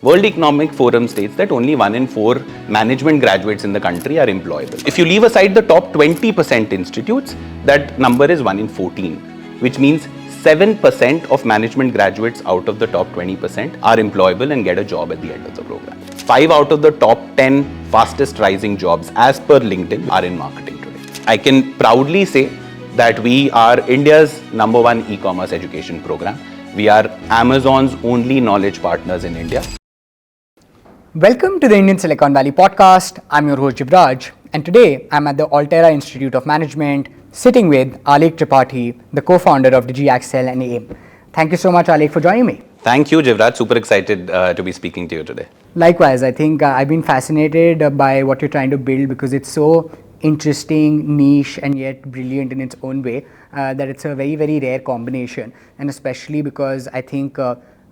World Economic Forum states that only 1 in 4 management graduates in the country are employable. If you leave aside the top 20% institutes, that number is 1 in 14, which means 7% of management graduates out of the top 20% are employable and get a job at the end of the program. 5 out of the top 10 fastest rising jobs as per LinkedIn are in marketing today. I can proudly say that we are India's #1 e-commerce education program. We are Amazon's only knowledge partners in India. Welcome to the Indian Silicon Valley podcast. I'm your host Jivraj, and today I'm at the Altera Institute of Management sitting with Aalekh Tripathi, the co-founder of DigiAccel and AIM. Thank you so much, Aalekh, for joining me. Thank you, Jivraj. Super excited to be speaking to you today. Likewise, I think I've been fascinated by what you're trying to build because it's so interesting, niche, and yet brilliant in its own way that it's a very, very rare combination. And especially because I think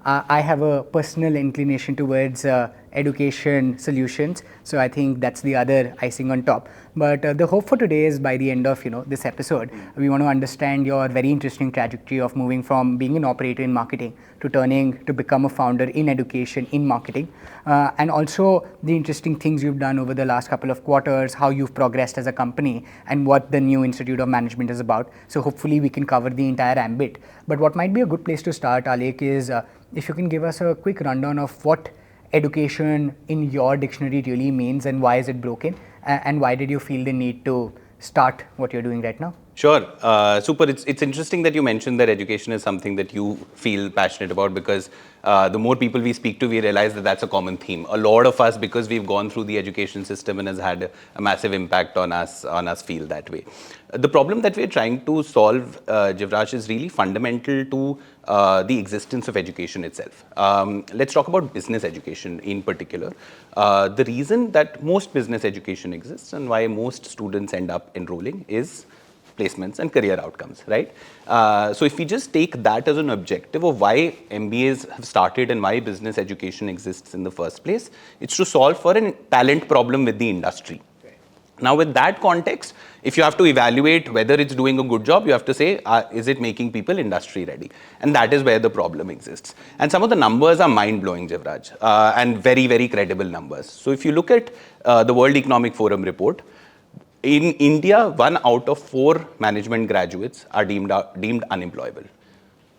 I have a personal inclination towards education solutions, so I think that's the other icing on top. But the hope for today is by the end of this episode, we want to understand your very interesting trajectory of moving from being an operator in marketing to turning to become a founder in education in marketing, and also the interesting things you've done over the last couple of quarters, how you've progressed as a company, and what the new Institute of Management is about. So hopefully we can cover the entire ambit. But what might be a good place to start, Aalekh, is if you can give us a quick rundown of what education in your dictionary really means and why is it broken, and why did you feel the need to start what you're doing right now? Sure. Super. It's interesting that you mentioned that education is something that you feel passionate about, because the more people we speak to, we realize that that's a common theme. A lot of us, because we've gone through the education system and has had a massive impact on us feel that way. The problem that we're trying to solve, Jivraj, is really fundamental to the existence of education itself. Let's talk about business education in particular. The reason that most business education exists and why most students end up enrolling is placements and career outcomes, right? So if we just take that as an objective of why MBAs have started and why business education exists in the first place, it's to solve for a talent problem with the industry. Now, with that context, if you have to evaluate whether it's doing a good job, you have to say, is it making people industry ready? And that is where the problem exists. And some of the numbers are mind-blowing, Jivraj, and very, very credible numbers. So if you look at the World Economic Forum report, in India, 1 out of 4 management graduates are deemed unemployable.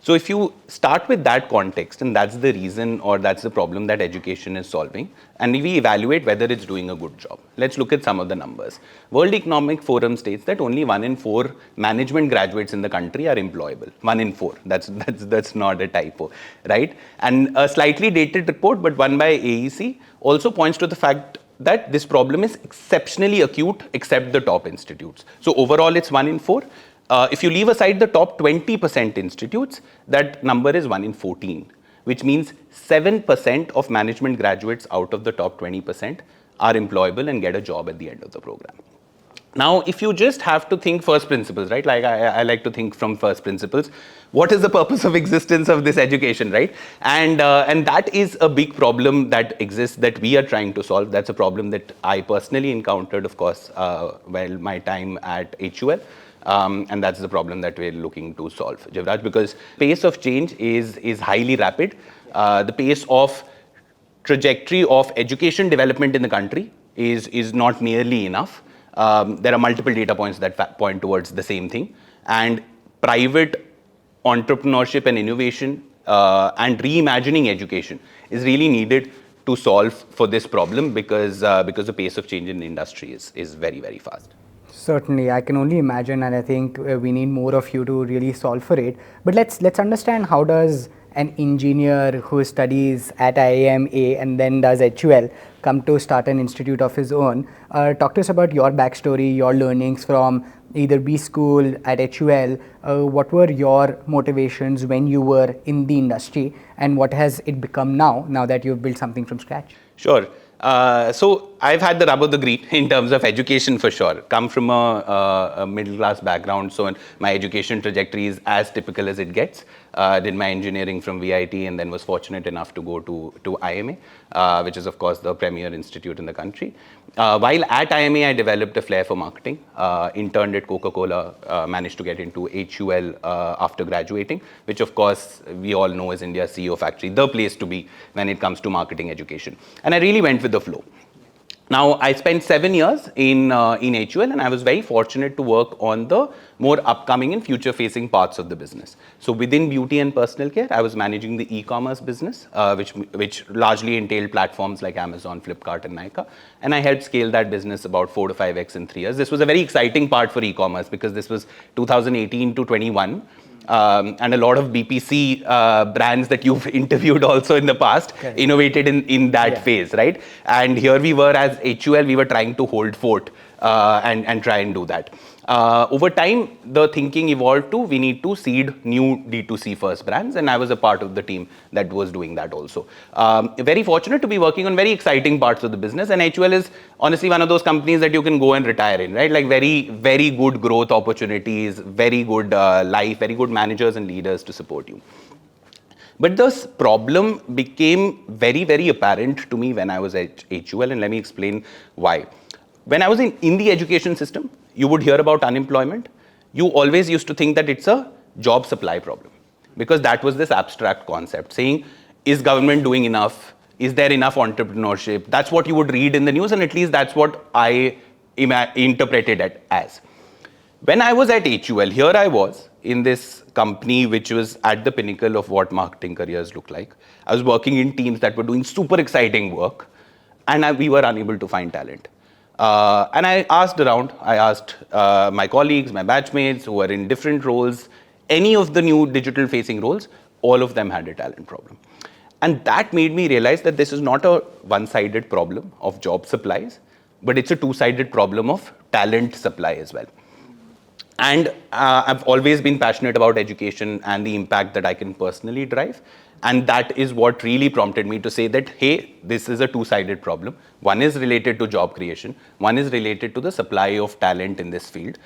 So if you start with that context, and that's the reason or that's the problem that education is solving, and we evaluate whether it's doing a good job. Let's look at some of the numbers. World Economic Forum states that only 1 in 4 management graduates in the country are employable. 1 in 4. That's not a typo, right? And a slightly dated report, but one by AEC, also points to the fact that this problem is exceptionally acute except the top institutes. So overall, it's 1 in 4. If you leave aside the top 20% institutes, that number is 1 in 14, which means 7% of management graduates out of the top 20% are employable and get a job at the end of the program. Now, if you just have to think first principles, right? Like I like to think from first principles. What is the purpose of existence of this education, right? And that is a big problem that exists that we are trying to solve. That's a problem that I personally encountered, of course, while my time at HUL. And that's the problem that we're looking to solve, Jivraj, because pace of change is highly rapid. The pace of trajectory of education development in the country is not nearly enough. There are multiple data points that point towards the same thing, and private entrepreneurship and innovation and reimagining education is really needed to solve for this problem, because the pace of change in the industry is very, very fast. Certainly, I can only imagine, and I think we need more of you to really solve for it. But let's understand, how does an engineer who studies at IIMA and then does HUL come to start an institute of his own? Talk to us about your backstory, your learnings from either B-School at HUL. What were your motivations when you were in the industry, and what has it become now that you've built something from scratch? Sure. So I've had the rub of the green in terms of education for sure. Come from a middle class background, so my education trajectory is as typical as it gets. Did my engineering from VIT and then was fortunate enough to go to IMA, which is of course the premier institute in the country. While at IMA, I developed a flair for marketing. Interned at Coca-Cola, managed to get into HUL after graduating, which of course we all know is India's CEO factory, the place to be when it comes to marketing education. And I really went with the flow. Now, I spent 7 years in HUL, and I was very fortunate to work on the more upcoming and future-facing parts of the business. So within beauty and personal care, I was managing the e-commerce business, which largely entailed platforms like Amazon, Flipkart, and Nykaa. And I helped scale that business about 4 to 5x in 3 years. This was a very exciting part for e-commerce because this was 2018 to 21. And a lot of BPC brands that you've interviewed also in the past innovated in that phase, right? And here we were as HUL, we were trying to hold fort and try and do that. Over time, the thinking evolved to we need to seed new D2C first brands, and I was a part of the team that was doing that also. Very fortunate to be working on very exciting parts of the business, and HUL is honestly one of those companies that you can go and retire in, right? Like very, very good growth opportunities, very good life, very good managers and leaders to support you. But this problem became very, very apparent to me when I was at HUL, and let me explain why. When I was in the education system, you would hear about unemployment. You always used to think that it's a job supply problem because that was this abstract concept saying, is government doing enough? Is there enough entrepreneurship? That's what you would read in the news, and at least that's what I interpreted it as. When I was at HUL, here I was in this company which was at the pinnacle of what marketing careers look like. I was working in teams that were doing super exciting work, and we were unable to find talent. And I asked around, I asked my colleagues, my batchmates who were in different roles, any of the new digital facing roles, all of them had a talent problem. And that made me realize that this is not a one-sided problem of job supplies, but it's a two-sided problem of talent supply as well. And I've always been passionate about education and the impact that I can personally drive. And that is what really prompted me to say that, hey, this is a two-sided problem. One is related to job creation. One is related to the supply of talent in this field.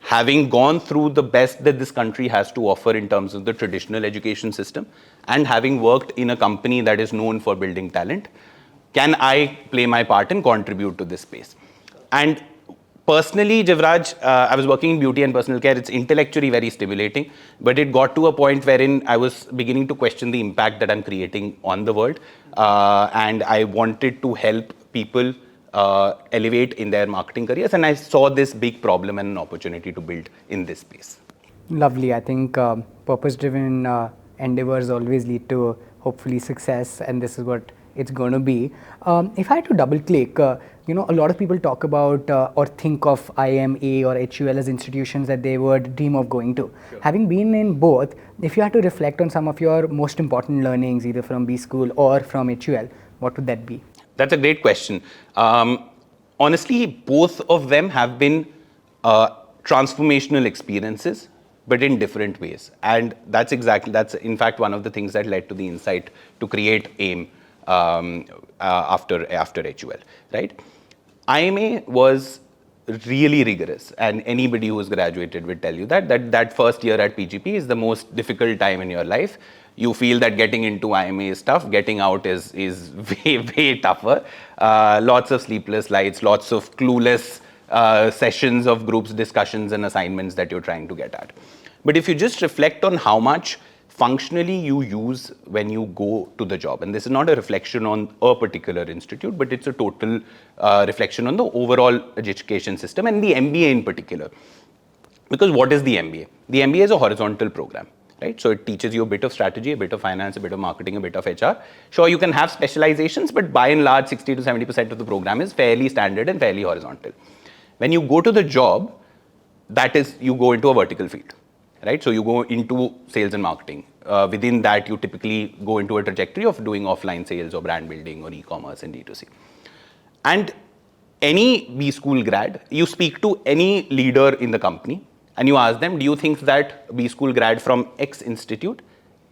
Having gone through the best that this country has to offer in terms of the traditional education system, and having worked in a company that is known for building talent, can I play my part and contribute to this space? And personally, Jivraj, I was working in beauty and personal care. It's intellectually very stimulating, but it got to a point wherein I was beginning to question the impact that I'm creating on the world. And I wanted to help people elevate in their marketing careers. And I saw this big problem and an opportunity to build in this space. Lovely. I think purpose-driven endeavors always lead to hopefully success, and this is what it's going to be. If I had to double click, a lot of people talk about or think of IMA or HUL as institutions that they would dream of going to. Sure. Having been in both, if you had to reflect on some of your most important learnings, either from B-School or from HUL, what would that be? That's a great question. Honestly, both of them have been transformational experiences, but in different ways. And that's in fact one of the things that led to the insight to create AIM after HUL, right? IMA was really rigorous, and anybody who's graduated will tell you that first year at PGP is the most difficult time in your life. You feel that getting into IMA is tough, getting out is way, way tougher. Lots of sleepless nights, lots of clueless sessions of groups, discussions and assignments that you're trying to get at. But if you just reflect on how much functionally you use when you go to the job, and this is not a reflection on a particular institute, but it's a total reflection on the overall education system and the MBA in particular. Because what is the MBA? The MBA is a horizontal program, right? So it teaches you a bit of strategy, a bit of finance, a bit of marketing, a bit of HR. Sure, you can have specializations, but by and large, 60 to 70% of the program is fairly standard and fairly horizontal. When you go to the job, that is, you go into a vertical field. Right? So you go into sales and marketing. Within that, you typically go into a trajectory of doing offline sales or brand building or e-commerce and D2C. And any B-School grad, you speak to any leader in the company and you ask them, do you think that B-School grad from X institute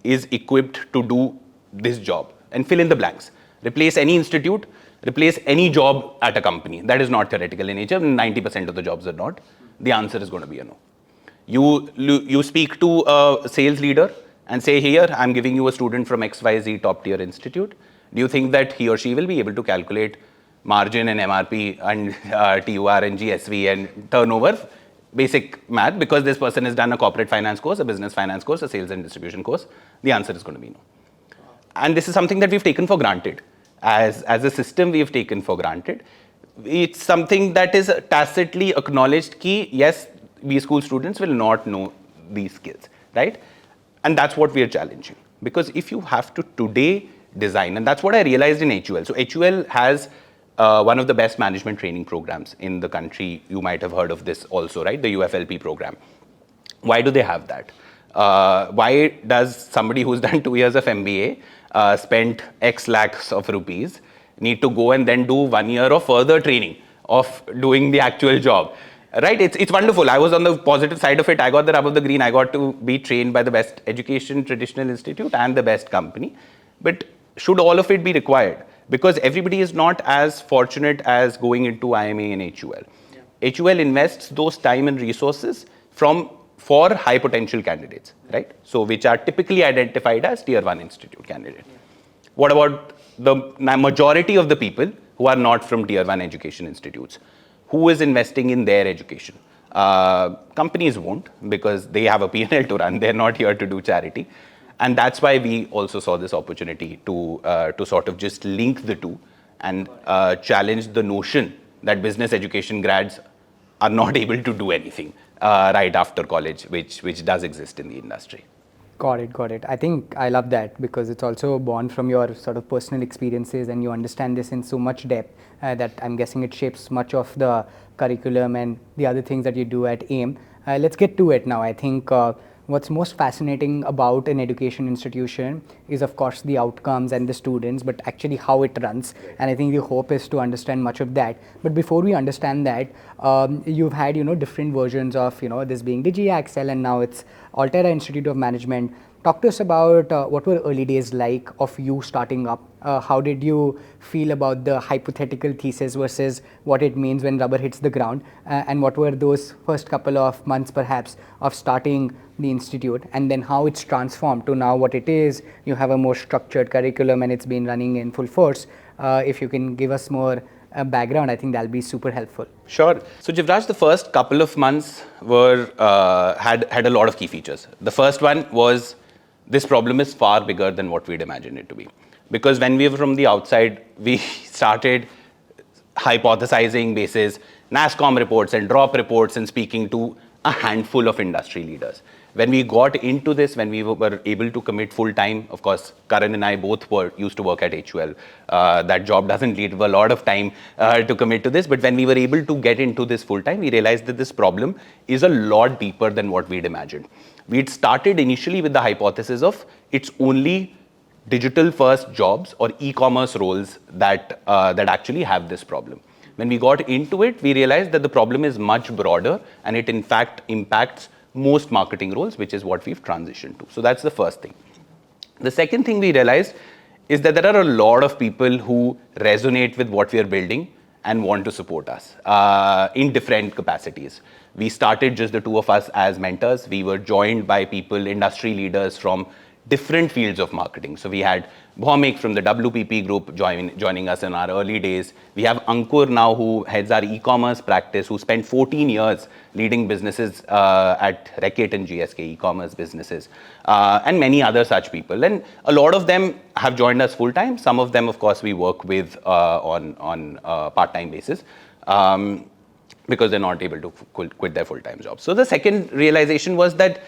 is equipped to do this job? And fill in the blanks. Replace any institute, replace any job at a company that is not theoretical in nature, 90% of the jobs are not, the answer is going to be a no. You speak to a sales leader and say, here, I'm giving you a student from XYZ top tier institute. Do you think that he or she will be able to calculate margin and MRP and TUR and GSV and turnover, basic math, because this person has done a corporate finance course, a business finance course, a sales and distribution course? The answer is going to be no. And this is something that we've taken for granted. As a system, we've taken for granted. It's something that is tacitly acknowledged ki, yes, B-School students will not know these skills, right? And that's what we are challenging. Because if you have to today design, and that's what I realized in HUL. So HUL has one of the best management training programs in the country. You might have heard of this also, right? The UFLP program. Why do they have that? Why does somebody who's done 2 years of MBA, spent X lakhs of rupees, need to go and then do 1 year of further training of doing the actual job? Right? It's wonderful. I was on the positive side of it. I got the rub of the green. I got to be trained by the best education traditional institute and the best company. But should all of it be required? Because everybody is not as fortunate as going into IMA and HUL. Yeah. HUL invests those time and resources for high potential candidates, right? So which are typically identified as tier 1 institute candidates. Yeah. What about the majority of the people who are not from tier 1 education institutes? Who is investing in their education? Companies won't, because they have a P&L to run. They're not here to do charity. And that's why we also saw this opportunity to sort of just link the two and challenge the notion that business education grads are not able to do anything right after college, which does exist in the industry. Got it. I think I love that, because it's also born from your sort of personal experiences, and you understand this in so much depth that I'm guessing it shapes much of the curriculum and the other things that you do at AIM. Let's get to it now. I think what's most fascinating about an education institution is, of course, the outcomes and the students, but actually how it runs. And I think the hope is to understand much of that. But before we understand that, you've had, different versions of, this being DigiAccel, and now it's Altera Institute of Management. Talk to us about what were early days like of you starting up. How did you feel about the hypothetical thesis versus what it means when rubber hits the ground? And what were those first couple of months perhaps of starting the institute, and then how it's transformed to now what it is? You have a more structured curriculum and it's been running in full force. If you can give us more background, I think that'll be super helpful. Sure. So Jivraj, the first couple of months were had a lot of key features. The first one was, this problem is far bigger than what we'd imagined it to be. Because when we were from the outside, we started hypothesizing basis NASSCOM reports and drop reports and speaking to a handful of industry leaders. When we got into this, when we were able to commit full time, of course, Karan and I both used to work at HUL. That job doesn't leave a lot of time to commit to this. But when we were able to get into this full time, we realized that this problem is a lot deeper than what we'd imagined. We'd started initially with the hypothesis of it's only digital first jobs or e-commerce roles that actually have this problem. When we got into it, we realized that the problem is much broader, and it in fact impacts most marketing roles, which is what we've transitioned to. So that's the first thing. The second thing we realized is that there are a lot of people who resonate with what we are building and want to support us in different capacities. We started just the two of us as mentors. We were joined by people, industry leaders from different fields of marketing. So we had Bhaumik from the WPP group joining us in our early days. We have Ankur now, who heads our e-commerce practice, who spent 14 years leading businesses at Reckitt and GSK e-commerce businesses, and many other such people. And a lot of them have joined us full time. Some of them, of course, we work with on part-time basis. Because they're not able to quit their full-time jobs. So the second realization was that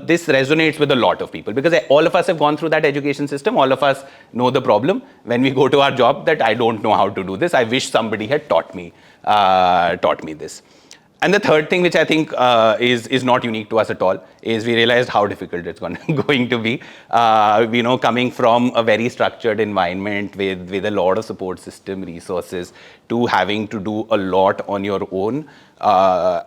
this resonates with a lot of people, because all of us have gone through that education system. All of us know the problem when we go to our job, that I don't know how to do this. I wish somebody had taught me this. And the third thing, which I think is not unique to us at all, is we realized how difficult it's going to be. Coming from a very structured environment with a lot of support system resources to having to do a lot on your own,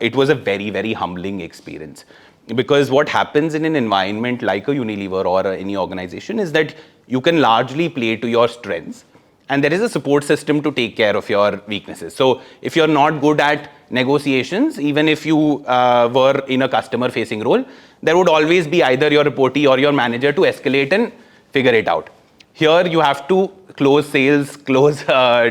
it was a very, very humbling experience. Because what happens in an environment like a Unilever or any organization is that you can largely play to your strengths, and there is a support system to take care of your weaknesses. So if you're not good at negotiations, even if you were in a customer facing role, there would always be either your reportee or your manager to escalate and figure it out. Here you have to close sales, close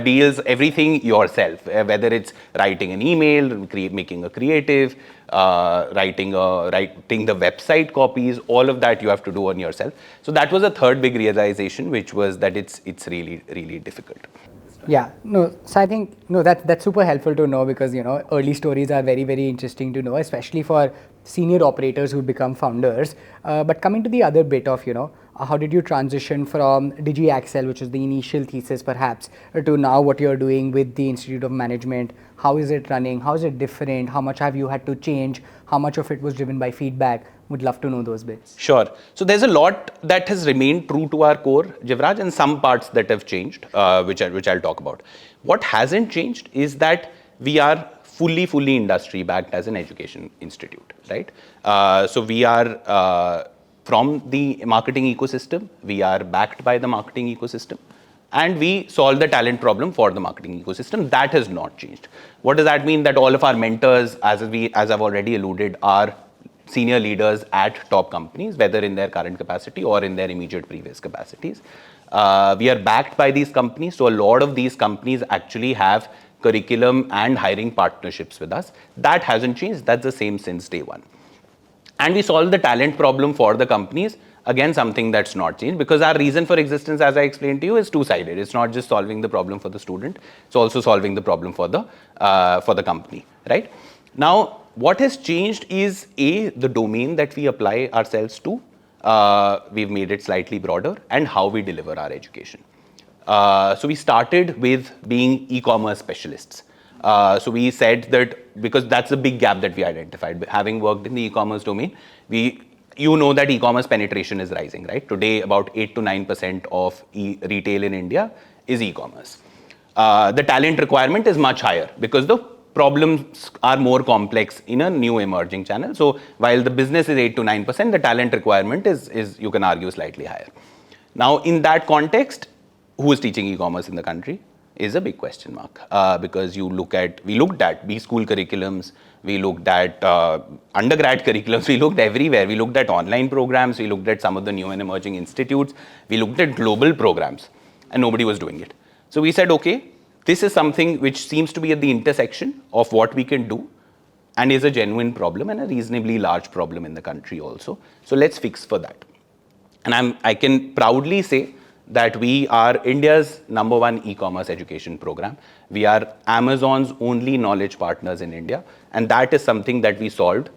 deals, everything yourself, whether it's writing an email, making a creative, writing the website copies, all of that you have to do on yourself. So that was a third big realization, which was that it's really, really difficult. Yeah, no, so I think, no, that's super helpful to know, because, early stories are very, very interesting to know, especially for senior operators who become founders. But coming to the other bit of, how did you transition from DigiAccel, which is the initial thesis perhaps, to now what you're doing with the Institute of Management? How is it running? How is it different? How much have you had to change? How much of it was driven by feedback? Would love to know those bits. Sure. So there's a lot that has remained true to our core, Jivraj, and some parts that have changed, which I'll talk about. What hasn't changed is that we are fully industry backed as an education institute, right? So we are from the marketing ecosystem, we are backed by the marketing ecosystem, and we solve the talent problem for the marketing ecosystem. That has not changed. What does that mean? That all of our mentors, as I've already alluded, are senior leaders at top companies, whether in their current capacity or in their immediate previous capacities. We are backed by these companies, so a lot of these companies actually have curriculum and hiring partnerships with us. That hasn't changed. That's the same since day one. And we solve the talent problem for the companies. Again, something that's not changed, because our reason for existence, as I explained to you, is two-sided. It's not just solving the problem for the student, it's also solving the problem for the company, right? Now, what has changed is the domain that we apply ourselves to. We've made it slightly broader, and how we deliver our education. So we started with being e-commerce specialists. So we said that, because that's a big gap that we identified. Having worked in the e-commerce domain, you know that e-commerce penetration is rising, right? Today, about 8 to 9% of retail in India is e-commerce. The talent requirement is much higher, because the problems are more complex in a new emerging channel. So while the business is 8 to 9%, the talent requirement is, you can argue, slightly higher. Now, in that context, who is teaching e-commerce in the country is a big question mark, because we looked at B-School curriculums, we looked at undergrad curriculums, we looked everywhere. We looked at online programs, we looked at some of the new and emerging institutes, we looked at global programs, and nobody was doing it. So we said, okay, this is something which seems to be at the intersection of what we can do and is a genuine problem, and a reasonably large problem in the country also. So let's fix for that. And I can proudly say that we are India's #1 e-commerce education program. We are Amazon's only knowledge partners in India, and that is something that we solved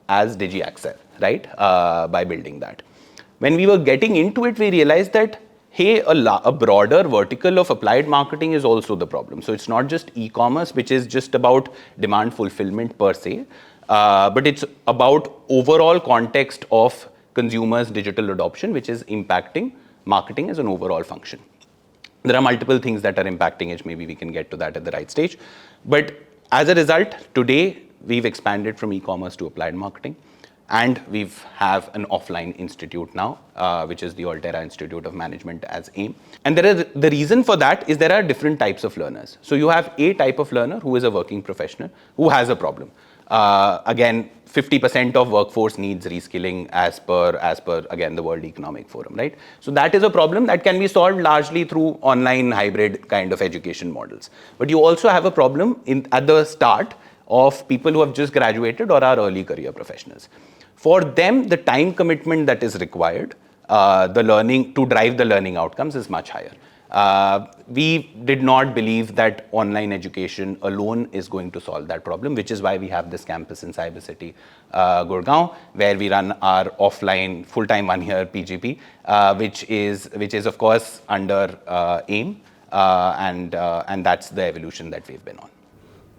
as DigiAccel, right? By building that. When we were getting into it, we realized that, hey, a broader vertical of applied marketing is also the problem. So it's not just e-commerce, which is just about demand fulfillment per se, but it's about overall context of consumers' digital adoption, which is impacting marketing as an overall function. There are multiple things that are impacting it. Maybe we can get to that at the right stage. But as a result, today we've expanded from e-commerce to applied marketing, and we have an offline institute now, which is the Altera Institute of Management as AIM. And the reason for that is there are different types of learners. So you have a type of learner who is a working professional who has a problem. Again, 50% of workforce needs reskilling as per again the World Economic Forum, right? So that is a problem that can be solved largely through online hybrid kind of education models. But you also have a problem at the start of people who have just graduated or are early career professionals. For them, the time commitment that is required, the learning to drive the learning outcomes is much higher. We did not believe that online education alone is going to solve that problem, which is why we have this campus in Cyber City, Gurgaon, where we run our offline full-time 1-year PGP, which is of course under AIM, and that's the evolution that we've been on.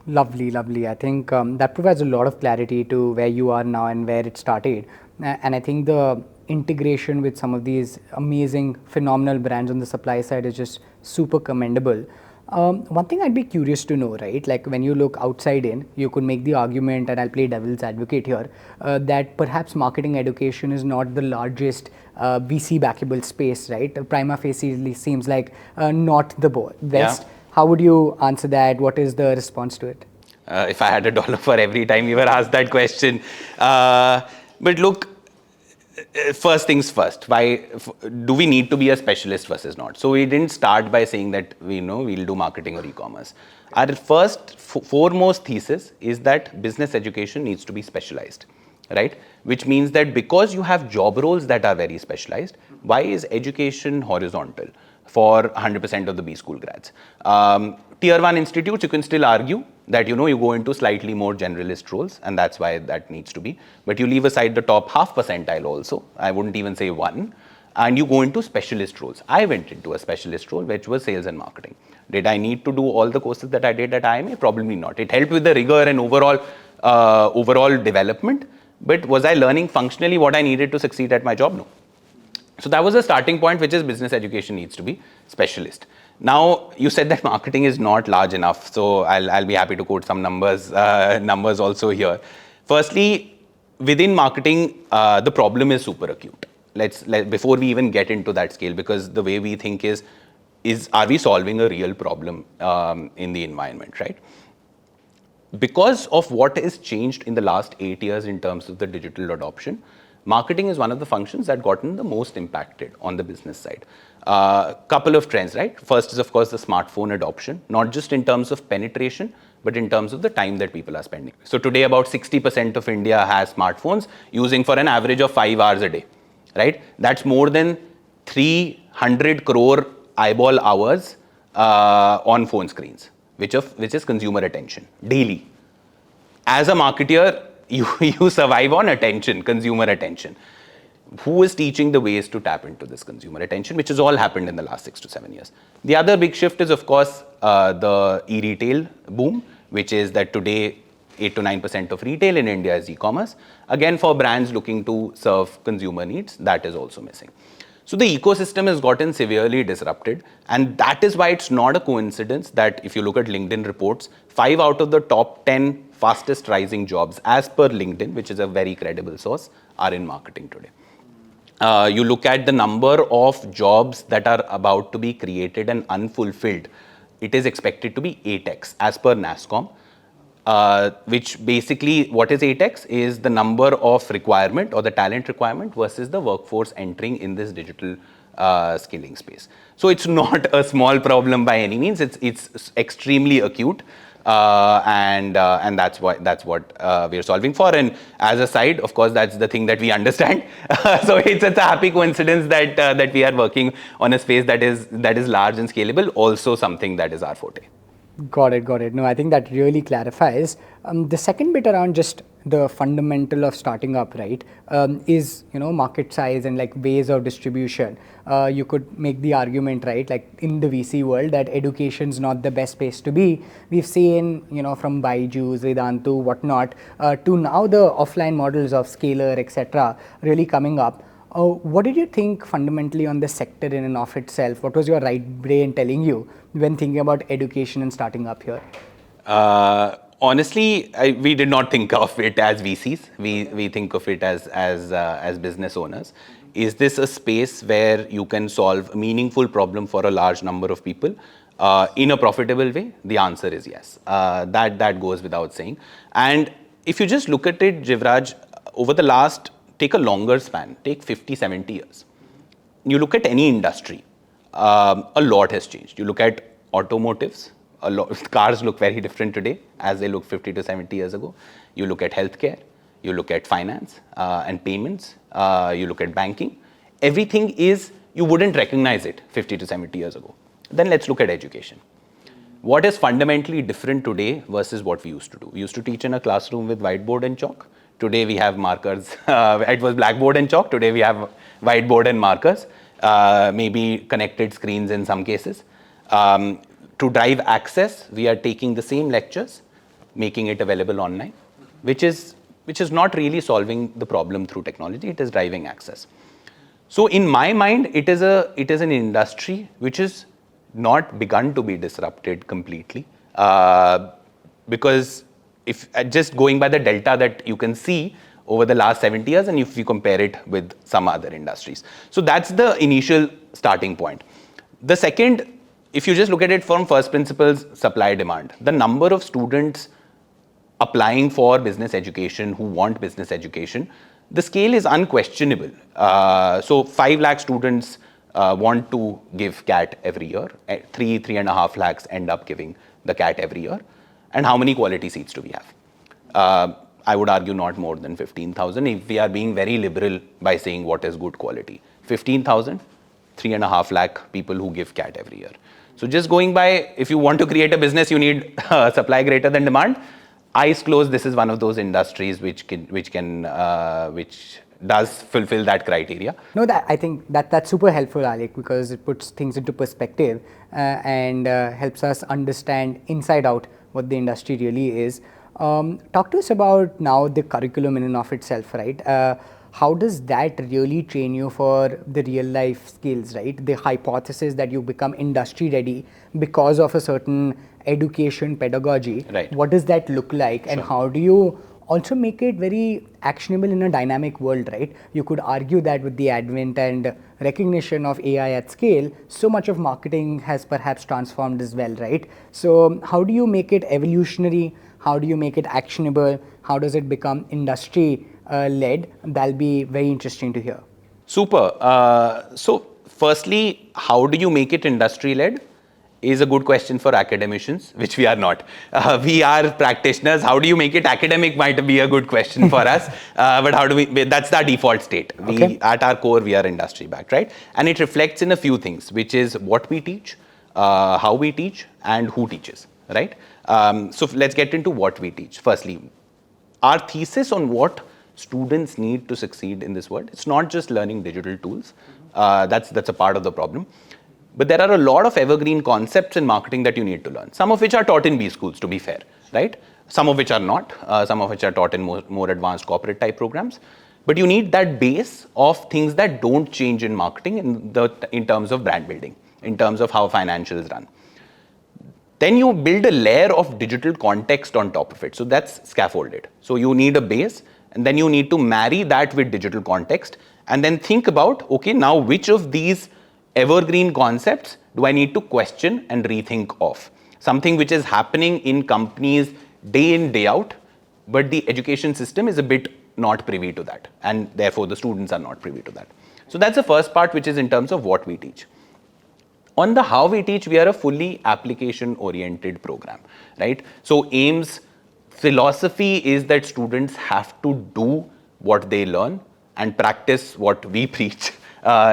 Lovely, lovely. I think that provides a lot of clarity to where you are now and where it started. And I think the integration with some of these amazing, phenomenal brands on the supply side is just super commendable. One thing I'd be curious to know, right? Like when you look outside in, you could make the argument, and I'll play devil's advocate here, that perhaps marketing education is not the largest VC backable space, right? Prima facie seems like not the best. Yeah. How would you answer that? What is the response to it? If I had $1 for every time you were asked that question. But look, first things first, why do we need to be a specialist versus not? So we didn't start by saying that we'll do marketing or e-commerce. Our first foremost thesis is that business education needs to be specialized, right? Which means that because you have job roles that are very specialized, why is education horizontal for 100% of the B-School grads? Tier 1 institutes, you can still argue that you go into slightly more generalist roles, and that's why that needs to be. But you leave aside the top half percentile also, I wouldn't even say one, and you go into specialist roles. I went into a specialist role, which was sales and marketing. Did I need to do all the courses that I did at IMA? Probably not. It helped with the rigor and overall development, but was I learning functionally what I needed to succeed at my job? No. So that was a starting point, which is business education needs to be specialist. Now, you said that marketing is not large enough, so I'll be happy to quote some numbers also here. Firstly, within marketing, the problem is super acute. Before we even get into that scale, because the way we think is are we solving a real problem in the environment, right? Because of what has changed in the last 8 years in terms of the digital adoption, marketing is one of the functions that gotten the most impacted on the business side. Couple of trends, right? First is, of course, the smartphone adoption, not just in terms of penetration, but in terms of the time that people are spending. So today, about 60% of India has smartphones using for an average of 5 hours a day, right? That's more than 300 crore eyeball hours on phone screens, which is consumer attention daily. As a marketer, you survive on attention, consumer attention. Who is teaching the ways to tap into this consumer attention, which has all happened in the last 6 to 7 years. The other big shift is, of course, the e-retail boom, which is that today 8 to 9% of retail in India is e-commerce. Again, for brands looking to serve consumer needs, that is also missing. So the ecosystem has gotten severely disrupted, and that is why it's not a coincidence that if you look at LinkedIn reports, 5 out of the top 10 fastest rising jobs as per LinkedIn, which is a very credible source, are in marketing today. You look at the number of jobs that are about to be created and unfulfilled, it is expected to be 8x as per NASSCOM, which basically, what is 8x is the number of requirement or the talent requirement versus the workforce entering in this digital skilling space. So it's not a small problem by any means, it's extremely acute. And that's what we're solving for. And as a side, of course, that's the thing that we understand. So it's a happy coincidence that we are working on a space that is large and scalable. Also, something that is our forte. Got it. No, I think that really clarifies. The second bit around just the fundamental of starting up, right, is market size and like ways of distribution. You could make the argument, right, like in the VC world, that education's not the best place to be. We've seen, from Byju's, Vedantu, whatnot, to now the offline models of Scaler, etc., really coming up. What did you think fundamentally on the sector in and of itself? What was your right brain telling you when thinking about education and starting up here? Honestly, we did not think of it as VCs. We think of it as business owners. Is this a space where you can solve a meaningful problem for a large number of people in a profitable way? The answer is yes. That goes without saying. And if you just look at it, Jivraj, over the last, take a longer span, take 50, 70 years. You look at any industry, a lot has changed. You look at automotives, cars look very different today as they look 50 to 70 years ago. You look at healthcare, you look at finance and payments, you look at banking. Everything is, you wouldn't recognize it 50 to 70 years ago. Then let's look at education. What is fundamentally different today versus what we used to do? We used to teach in a classroom with whiteboard and chalk. Today we have markers. It was blackboard and chalk. Today we have whiteboard and markers, maybe connected screens in some cases. To drive access, we are taking the same lectures, making it available online, which is not really solving the problem through technology. It is driving access. So in my mind, it is an industry which is not begun to be disrupted completely, because if just going by the delta that you can see over the last 70 years, and if you compare it with some other industries. So that's the initial starting point. The second, if you just look at it from first principles, supply demand, the number of students applying for business education who want business education, the scale is unquestionable. So 5 lakh students want to give CAT every year. 3.5 lakhs end up giving the CAT every year. And how many quality seats do we have? I would argue not more than 15,000 if we are being very liberal by saying what is good quality. 15,000, 3.5 lakh people who give CAT every year. So just going by, if you want to create a business, you need supply greater than demand. Eyes closed, this is one of those industries which does fulfill that criteria. No, I think that's super helpful, Aalekh, because it puts things into perspective and helps us understand inside out what the industry really is. Talk to us about now the curriculum in and of itself, right? How does that really train you for the real life skills, right? The hypothesis that you become industry ready because of a certain education pedagogy. Right. What does that look like, and how do you also make it very actionable in a dynamic world, right? You could argue that with the advent and recognition of AI at scale, so much of marketing has perhaps transformed as well, right? So how do you make it evolutionary? How do you make it actionable? How does it become industry led? That'll be very interesting to hear. Super. So firstly, how do you make it industry led is a good question for academicians, which we are not. We are practitioners. How do you make it academic might be a good question for us. But how do we, that's the default state. We, at our core, we are industry backed, right? And it reflects in a few things, which is what we teach, how we teach, and who teaches, right? So let's get into what we teach. Firstly, our thesis on what students need to succeed in this world, it's not just learning digital tools. That's a part of the problem. But there are a lot of evergreen concepts in marketing that you need to learn, some of which are taught in B-schools, to be fair, right? Some of which are not, some of which are taught in more advanced corporate type programs. But you need that base of things that don't change in marketing in terms of brand building, in terms of how financials run. Then you build a layer of digital context on top of it. So that's scaffolded. So you need a base, and then you need to marry that with digital context, and then think about, okay, now which of these evergreen concepts do I need to question and rethink of? Something which is happening in companies day in, day out, but the education system is a bit not privy to that, and therefore the students are not privy to that. So that's the first part, which is in terms of what we teach. On the how we teach, we are a fully application-oriented program, right? So AIM's philosophy is that students have to do what they learn and practice what we preach,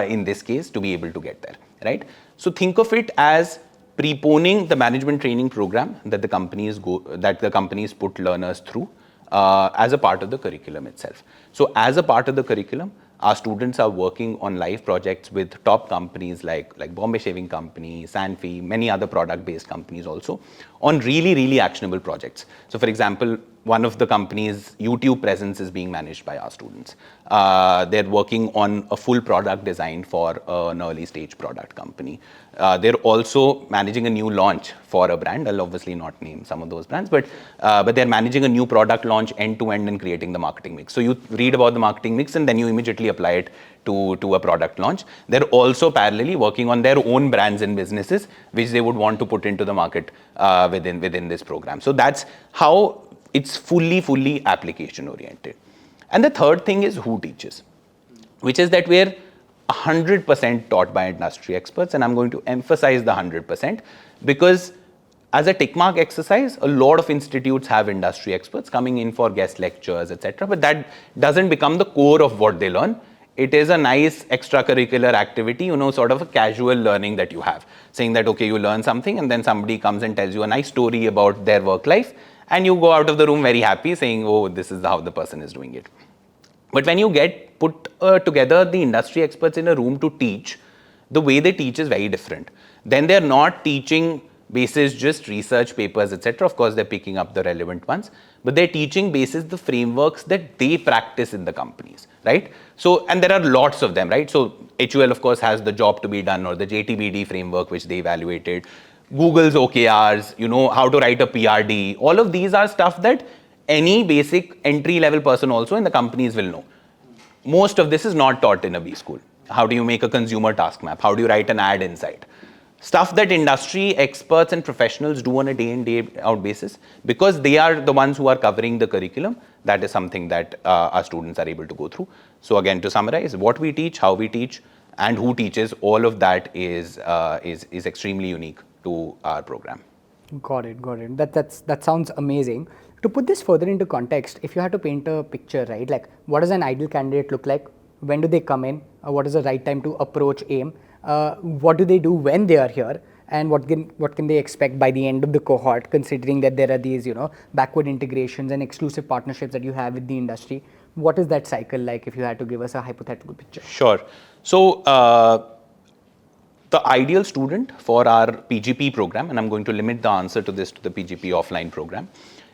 in this case, to be able to get there, right? So think of it as preponing the management training program that the companies put learners through as a part of the curriculum itself. So as a part of the curriculum, our students are working on live projects with top companies like Bombay Shaving Company, Sanfi, many other product-based companies also, on really, really actionable projects. So for example, one of the companies' YouTube presence is being managed by our students. They're working on a full product design for an early stage product company. They're also managing a new launch for a brand. I'll obviously not name some of those brands, but they're managing a new product launch end to end and creating the marketing mix. So you read about the marketing mix and then you immediately apply it to a product launch. They're also parallelly working on their own brands and businesses, which they would want to put into the market within this program. So that's how it's fully application oriented. And the third thing is who teaches, which is that we're 100% taught by industry experts, and I'm going to emphasize the 100% because as a tick mark exercise, a lot of institutes have industry experts coming in for guest lectures, etc. But that doesn't become the core of what they learn. It is a nice extracurricular activity, sort of a casual learning that you have, saying that, okay, you learn something and then somebody comes and tells you a nice story about their work life, and you go out of the room very happy saying, oh, this is how the person is doing it. But when you put together the industry experts in a room to teach, the way they teach is very different. Then they're not teaching basis just research papers, etc. Of course, they're picking up the relevant ones, but they're teaching basis the frameworks that they practice in the companies, right? So, and there are lots of them, right? So, HUL, of course, has the job to be done, or the JTBD framework, which they evaluated. Google's OKRs, how to write a PRD. All of these are stuff that any basic entry-level person also in the companies will know. Most of this is not taught in a B school. How do you make a consumer task map? How do you write an ad inside? Stuff that industry experts and professionals do on a day in, day out basis, because they are the ones who are covering the curriculum. That is something that our students are able to go through. So again, to summarize, what we teach, how we teach, and who teaches, all of that is extremely unique to our program. Got it, got it. That sounds amazing. To put this further into context, if you had to paint a picture, right, like what does an ideal candidate look like? When do they come in? What is the right time to approach AIM? What do they do when they are here? And what can they expect by the end of the cohort, considering that there are these, backward integrations and exclusive partnerships that you have with the industry? What is that cycle like, if you had to give us a hypothetical picture? Sure. So, the ideal student for our PGP program, and I'm going to limit the answer to this to the PGP offline program,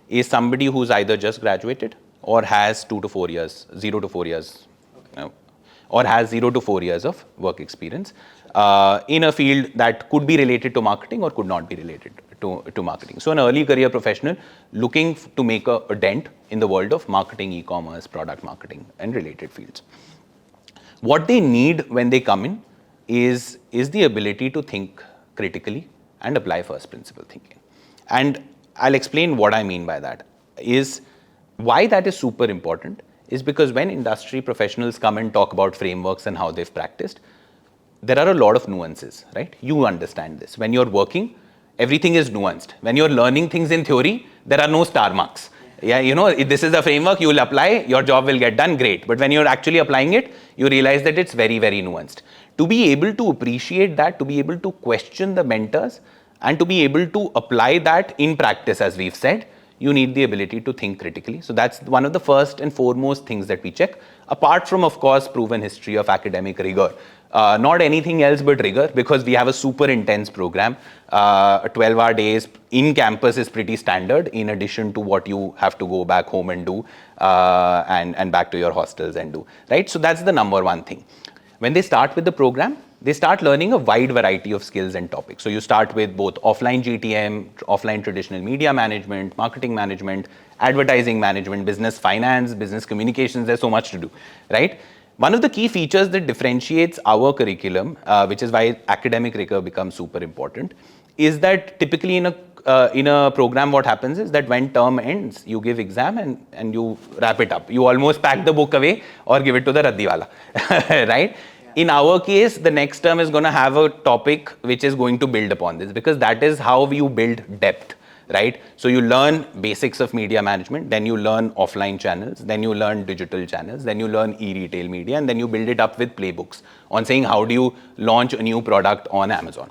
is somebody who's either just graduated or has 2 to 4 years, 0 to 4 years, or has 0 to 4 years of work experience in a field that could be related to marketing or could not be related to marketing. So an early career professional looking to make a dent in the world of marketing, e-commerce, product marketing, and related fields. What they need when they come in is the ability to think critically and apply first principle thinking. And I'll explain what I mean by that. Is why that is super important is because when industry professionals come and talk about frameworks and how they've practiced, there are a lot of nuances, right? You understand this. When you're working, everything is nuanced. When you're learning things in theory, there are no star marks. Yeah, this is the framework, you will apply, your job will get done, great. But when you're actually applying it, you realize that it's very, very nuanced. To be able to appreciate that, to be able to question the mentors, and to be able to apply that in practice, as we've said, you need the ability to think critically. So that's one of the first and foremost things that we check, apart from, of course, proven history of academic rigor. Not anything else but rigor, because we have a super intense program. 12-hour days in campus is pretty standard, in addition to what you have to go back home and do, and back to your hostels and do, right? So that's the number one thing. When they start with the program, they start learning a wide variety of skills and topics. So you start with both offline GTM, offline traditional media management, marketing management, advertising management, business finance, business communications. There's so much to do, right? One of the key features that differentiates our curriculum, which is why academic rigor becomes super important, is that typically in a program, what happens is that when term ends, you give exam and you wrap it up. You almost pack the book away or give it to the raddiwala, right? In our case, the next term is going to have a topic which is going to build upon this, because that is how you build depth, right? So you learn basics of media management, then you learn offline channels, then you learn digital channels, then you learn e-retail media, and then you build it up with playbooks on saying how do you launch a new product on Amazon.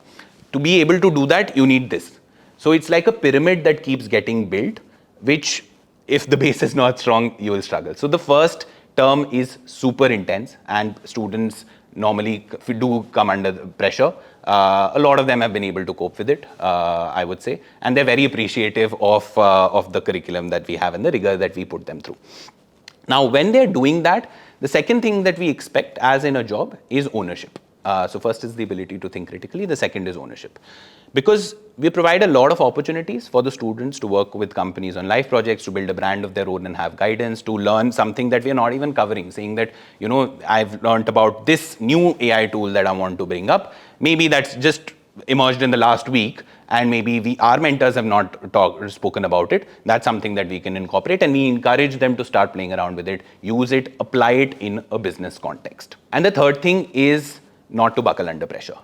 To be able to do that, you need this. So it's like a pyramid that keeps getting built, which if the base is not strong, you will struggle. So the first term is super intense, and students normally do come under pressure. A lot of them have been able to cope with it, I would say, and they're very appreciative of the curriculum that we have and the rigor that we put them through. Now, when they're doing that, the second thing that we expect, as in a job, is ownership. So first is the ability to think critically. The second is ownership. Because we provide a lot of opportunities for the students to work with companies on live projects, to build a brand of their own and have guidance, to learn something that we are not even covering, saying that, I've learned about this new AI tool that I want to bring up. Maybe that's just emerged in the last week, and maybe our mentors have not spoken about it. That's something that we can incorporate, and we encourage them to start playing around with it, use it, apply it in a business context. And the third thing is not to buckle under pressure,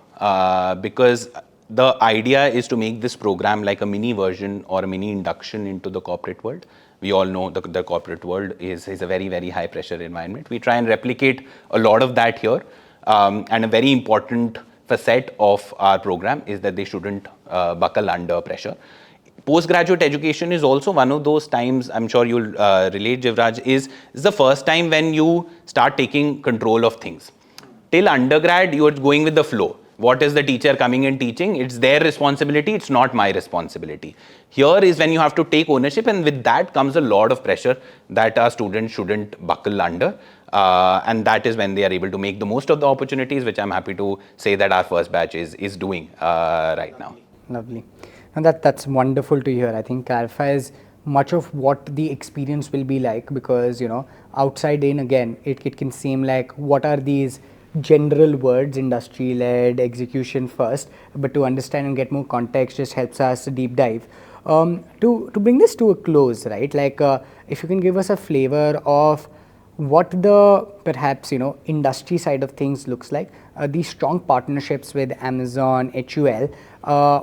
because the idea is to make this program like a mini version or a mini induction into the corporate world. We all know the corporate world is a very, very high pressure environment. We try and replicate a lot of that here, and a very important facet of our program is that they shouldn't buckle under pressure. Postgraduate education is also one of those times, I'm sure you'll relate, Jivraj, is the first time when you start taking control of things. Till undergrad, you're going with the flow. what is the teacher coming and teaching? It's their responsibility, it's not my responsibility. Here is when you have to take ownership, and with that comes a lot of pressure that our students shouldn't buckle under. And that is when they are able to make the most of the opportunities, which I'm happy to say that our first batch is doing right now. Lovely. And that's wonderful to hear. I think clarifies much of what the experience will be like, because outside in, again, it can seem like what are these general words, industry led, execution first, but to understand and get more context just helps us deep dive. To bring this to a close, right, like if you can give us a flavor of what the perhaps industry side of things looks like, these strong partnerships with Amazon, HUL,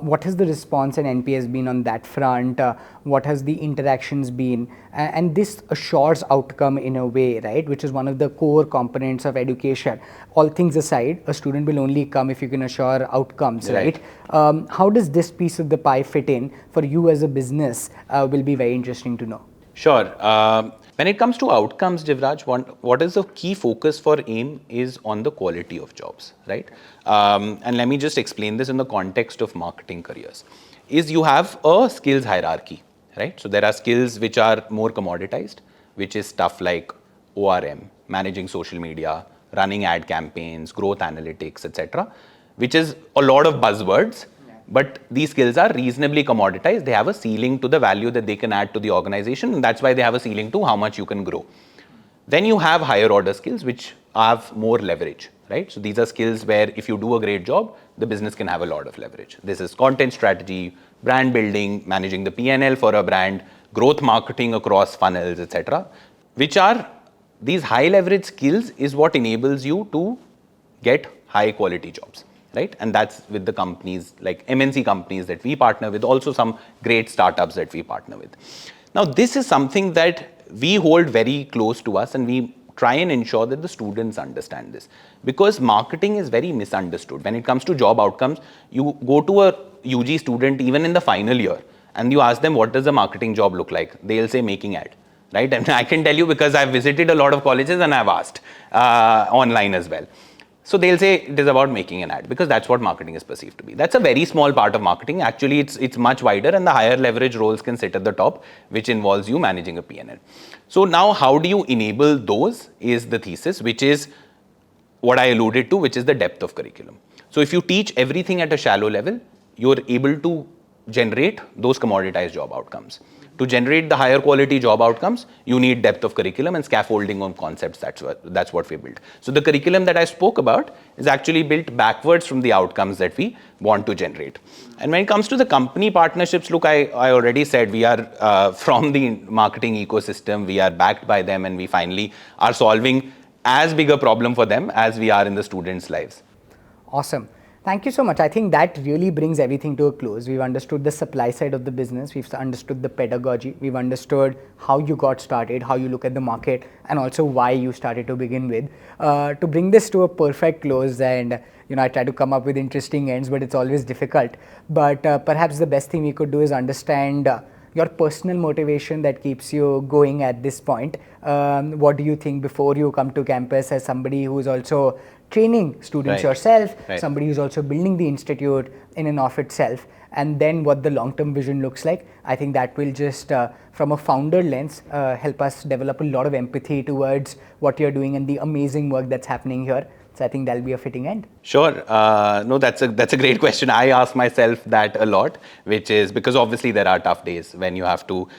what has the response and NPS been on that front? What has the interactions been? And this assures outcome in a way, right, which is one of the core components of education. All things aside, a student will only come if you can assure outcomes, right? How does this piece of the pie fit in for you as a business? Will be very interesting to know. Sure. When it comes to outcomes, Jivraj, what is the key focus for AIM is on the quality of jobs, right? And let me just explain this in the context of marketing careers. Is you have a skills hierarchy, right? So there are skills which are more commoditized, which is stuff like ORM, managing social media, running ad campaigns, growth analytics, etc., which is a lot of buzzwords. But these skills are reasonably commoditized. They have a ceiling to the value that they can add to the organization, and that's why they have a ceiling to how much you can grow. Then you have higher order skills which have more leverage, right? So these are skills where if you do a great job, the business can have a lot of leverage. This is content strategy, brand building, managing the P&L for a brand, growth marketing across funnels, etc. Which are these high leverage skills is what enables you to get high quality jobs. Right? And that's with the companies like MNC companies that we partner with, also some great startups that we partner with. Now, this is something that we hold very close to us, and we try and ensure that the students understand this, because marketing is very misunderstood. When it comes to job outcomes, you go to a UG student even in the final year and you ask them, what does a marketing job look like? They'll say making ad. Right? And I can tell you because I've visited a lot of colleges and I've asked online as well. So they'll say it is about making an ad, because that's what marketing is perceived to be. That's a very small part of marketing. Actually, it's much wider, and the higher leverage roles can sit at the top, which involves you managing a P&L. So now how do you enable those is the thesis, which is what I alluded to, which is the depth of curriculum. So if you teach everything at a shallow level, you're able to generate those commoditized job outcomes. To generate the higher quality job outcomes, you need depth of curriculum and scaffolding on concepts. That's what we built. So the curriculum that I spoke about is actually built backwards from the outcomes that we want to generate. And when it comes to the company partnerships, look, I already said we are from the marketing ecosystem, we are backed by them, and we finally are solving as big a problem for them as we are in the students' lives. Awesome. Thank you so much. I think that really brings everything to a close. We've understood the supply side of the business. We've understood the pedagogy. We've understood how you got started, how you look at the market, and also why you started to begin with. To bring this to a perfect close, and I try to come up with interesting ends, but it's always difficult. But perhaps the best thing we could do is understand your personal motivation that keeps you going at this point. What do you think before you come to campus, as somebody who's also training students yourself, somebody who's also building the institute in and of itself, and then what the long-term vision looks like? I think that will just, from a founder lens, help us develop a lot of empathy towards what you're doing and the amazing work that's happening here. So I think that'll be a fitting end. Sure. No, that's a great question. I ask myself that a lot, which is because obviously there are tough days when you have to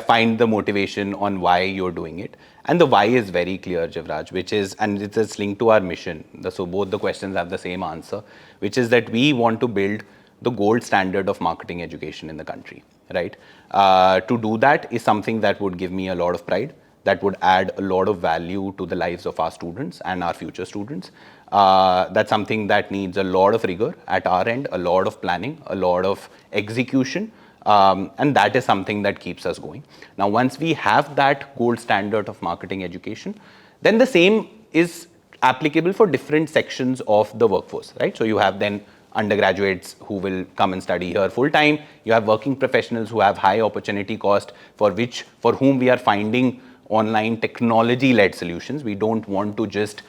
find the motivation on why you're doing it. And the why is very clear, Jivraj, which is, and it's linked to our mission. So both the questions have the same answer, which is that we want to build the gold standard of marketing education in the country, right? To do that is something that would give me a lot of pride, that would add a lot of value to the lives of our students and our future students. That's something that needs a lot of rigor at our end, a lot of planning, a lot of execution. And that is something that keeps us going. Now, once we have that gold standard of marketing education, then the same is applicable for different sections of the workforce, right? So you have then undergraduates who will come and study here full time. You have working professionals who have high opportunity cost, for whom we are finding online technology-led solutions. We don't want to just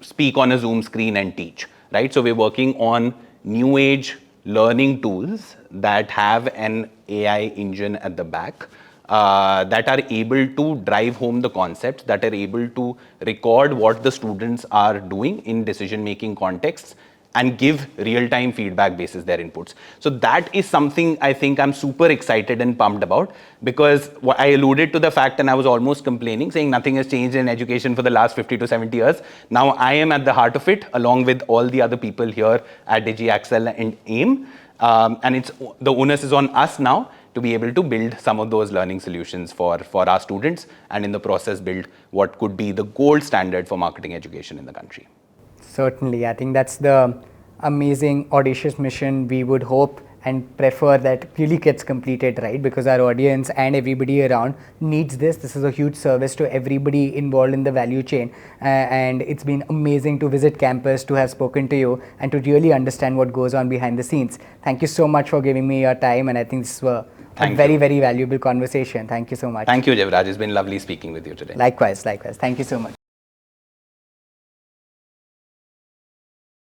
speak on a Zoom screen and teach. right? So we're working on new age learning tools that have an AI engine at the back, that are able to drive home the concepts, that are able to record what the students are doing in decision-making contexts and give real-time feedback basis their inputs. So that is something I think I'm super excited and pumped about, because I alluded to the fact, and I was almost complaining, saying nothing has changed in education for the last 50 to 70 years. Now I am at the heart of it, along with all the other people here at DigiAccel and AIM. And the onus is on us now to be able to build some of those learning solutions for our students, and in the process build what could be the gold standard for marketing education in the country. Certainly, I think that's the amazing, audacious mission we would hope and prefer that really gets completed, right? Because our audience and everybody around needs this. This is a huge service to everybody involved in the value chain. And it's been amazing to visit campus, to have spoken to you, and to really understand what goes on behind the scenes. Thank you so much for giving me your time, and I think this was a very, very valuable conversation. Thank you so much. Thank you, Jivraj. It's been lovely speaking with you today. Likewise, likewise. Thank you so much.